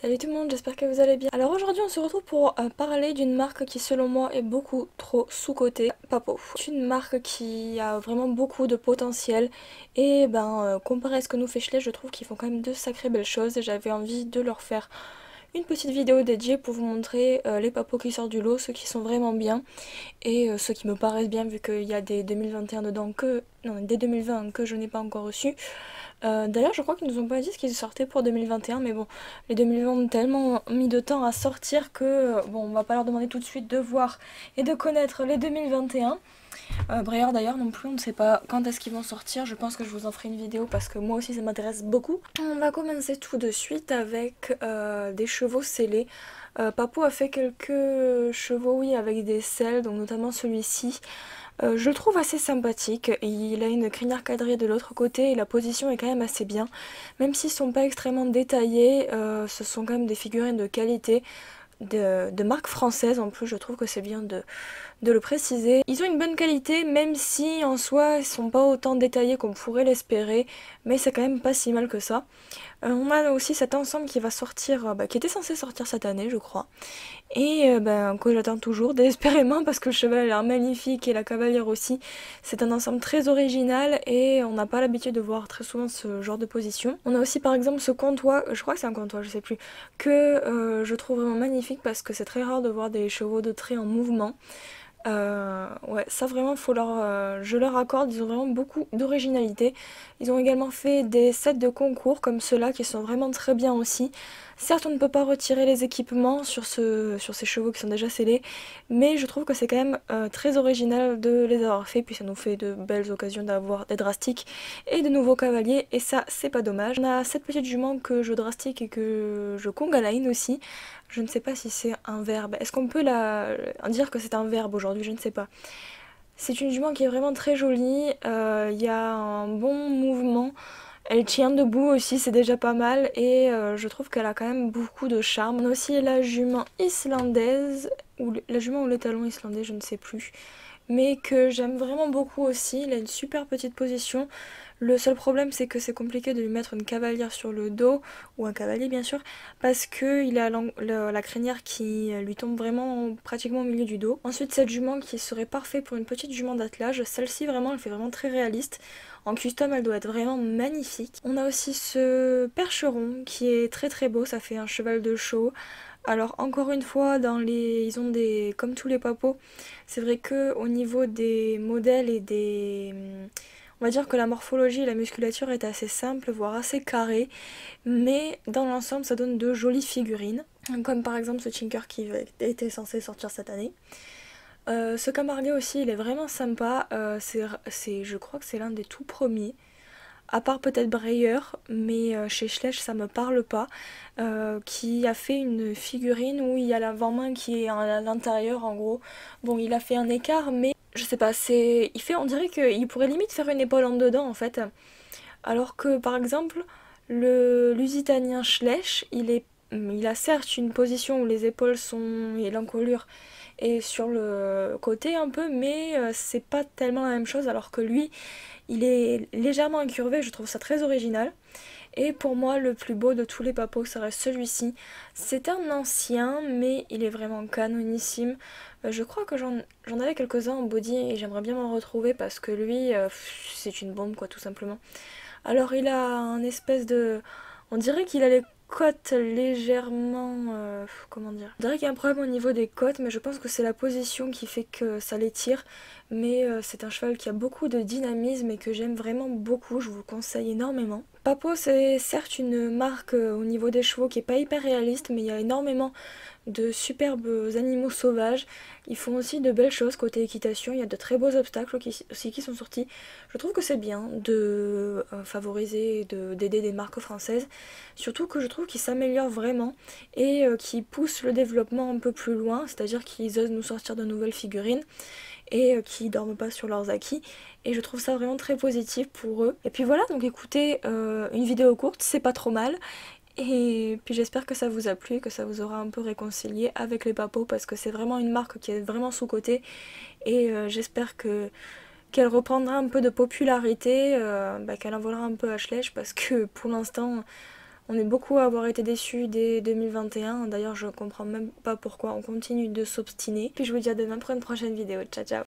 Salut tout le monde, j'espère que vous allez bien. Alors aujourd'hui on se retrouve pour parler d'une marque qui selon moi est beaucoup trop sous-cotée, Papo. C'est une marque qui a vraiment beaucoup de potentiel et comparé à ce que nous fait Schleich, je trouve qu'ils font quand même de sacrées belles choses et j'avais envie de leur faire une petite vidéo dédiée pour vous montrer les papos qui sortent du lot, ceux qui sont vraiment bien et ceux qui me paraissent bien vu qu'il y a des 2021 dedans que... non, des 2020 que je n'ai pas encore reçus. D'ailleurs, je crois qu'ils nous ont pas dit ce qu'ils sortaient pour 2021, mais bon, les 2020 ont tellement mis de temps à sortir que, bon, on va pas leur demander tout de suite de voir et de connaître les 2021. Braillard d'ailleurs non plus, on ne sait pas quand est-ce qu'ils vont sortir, je pense que je vous en ferai une vidéo parce que moi aussi ça m'intéresse beaucoup. On va commencer tout de suite avec des chevaux scellés. Papou a fait quelques chevaux, oui, avec des selles, donc notamment celui-ci. Je le trouve assez sympathique, il a une crinière quadrillée de l'autre côté et la position est quand même assez bien. Même s'ils sont pas extrêmement détaillés, ce sont quand même des figurines de qualité, de marque française en plus, je trouve que c'est bien de le préciser. Ils ont une bonne qualité, même si en soi ils sont pas autant détaillés qu'on pourrait l'espérer, mais c'est quand même pas si mal que ça. On a aussi cet ensemble qui va sortir, qui était censé sortir cette année je crois, et que j'attends toujours désespérément parce que le cheval a l'air magnifique et la cavalière aussi. C'est un ensemble très original et on n'a pas l'habitude de voir très souvent ce genre de position. On a aussi par exemple ce comtois, je crois que c'est un comtois, je sais plus, que je trouve vraiment magnifique parce que c'est très rare de voir des chevaux de trait en mouvement. Ouais, ça vraiment, je leur accorde, ils ont vraiment beaucoup d'originalité. Ils ont également fait des sets de concours comme ceux-là qui sont vraiment très bien aussi. Certes, on ne peut pas retirer les équipements sur ces chevaux qui sont déjà scellés, mais je trouve que c'est quand même très original de les avoir fait, puis ça nous fait de belles occasions d'avoir des drastiques et de nouveaux cavaliers, et ça, c'est pas dommage. On a cette petite jument que je drastique et que je conga line aussi. Je ne sais pas si c'est un verbe. Est-ce qu'on peut dire que c'est un verbe aujourd'hui? Je ne sais pas. C'est une jument qui est vraiment très jolie. Il y a un bon mouvement. Elle tient debout aussi, c'est déjà pas mal. Et je trouve qu'elle a quand même beaucoup de charme. On a aussi la jument islandaise, ou la jument ou le talon islandais, je ne sais plus, mais que j'aime vraiment beaucoup aussi. Il a une super petite position. Le seul problème c'est que c'est compliqué de lui mettre une cavalière sur le dos, ou un cavalier bien sûr, parce qu'il a la crinière qui lui tombe vraiment pratiquement au milieu du dos. Ensuite cette jument qui serait parfaite pour une petite jument d'attelage, celle-ci vraiment elle fait vraiment très réaliste. En custom elle doit être vraiment magnifique. On a aussi ce percheron qui est très très beau, ça fait un cheval de show. Alors encore une fois, ils ont des, comme tous les papos, c'est vrai que au niveau des modèles et on va dire que la morphologie et la musculature est assez simple, voire assez carrée, mais dans l'ensemble ça donne de jolies figurines, comme par exemple ce Chinker qui était censé sortir cette année. Ce Camargue aussi, il est vraiment sympa, je crois que c'est l'un des tout premiers. À part peut-être Breyer, mais chez Schleich ça me parle pas, qui a fait une figurine où il y a l'avant-main qui est à l'intérieur en gros. Bon, il a fait un écart, mais je sais pas, on dirait qu'il pourrait limite faire une épaule en dedans en fait. Alors que par exemple, le Lusitanien Schleich, il a certes une position où les épaules sont et l'encolure est sur le côté un peu, mais c'est pas tellement la même chose alors que lui, il est légèrement incurvé, je trouve ça très original. Et pour moi, le plus beau de tous les papos, ça reste celui-ci. C'est un ancien, mais il est vraiment canonissime. Je crois que j'en avais quelques-uns en body et j'aimerais bien m'en retrouver parce que lui, c'est une bombe quoi, tout simplement. Alors il a un espèce de... On dirait qu'il a les côtes légèrement... comment dire? On dirait qu'il y a un problème au niveau des côtes, mais je pense que c'est la position qui fait que ça les tire. Mais c'est un cheval qui a beaucoup de dynamisme et que j'aime vraiment beaucoup, je vous le conseille énormément. Papo, c'est certes une marque au niveau des chevaux qui est pas hyper réaliste, mais il y a énormément de superbes animaux sauvages. Ils font aussi de belles choses côté équitation, il y a de très beaux obstacles aussi qui sont sortis. Je trouve que c'est bien de favoriser et d'aider des marques françaises, surtout que je trouve qu'ils s'améliorent vraiment et qu'ils poussent le développement un peu plus loin, c'est-à-dire qu'ils osent nous sortir de nouvelles figurines et qui dorment pas sur leurs acquis, et je trouve ça vraiment très positif pour eux. Et puis voilà, donc écoutez, une vidéo courte, c'est pas trop mal, et puis j'espère que ça vous a plu et que ça vous aura un peu réconcilié avec les papos parce que c'est vraiment une marque qui est vraiment sous-cotée, et j'espère qu'elle reprendra un peu de popularité, qu'elle envolera un peu à Schleich parce que pour l'instant On est beaucoup à avoir été déçus dès 2021. D'ailleurs, je comprends même pas pourquoi on continue de s'obstiner. Puis je vous dis à demain pour une prochaine vidéo. Ciao ciao.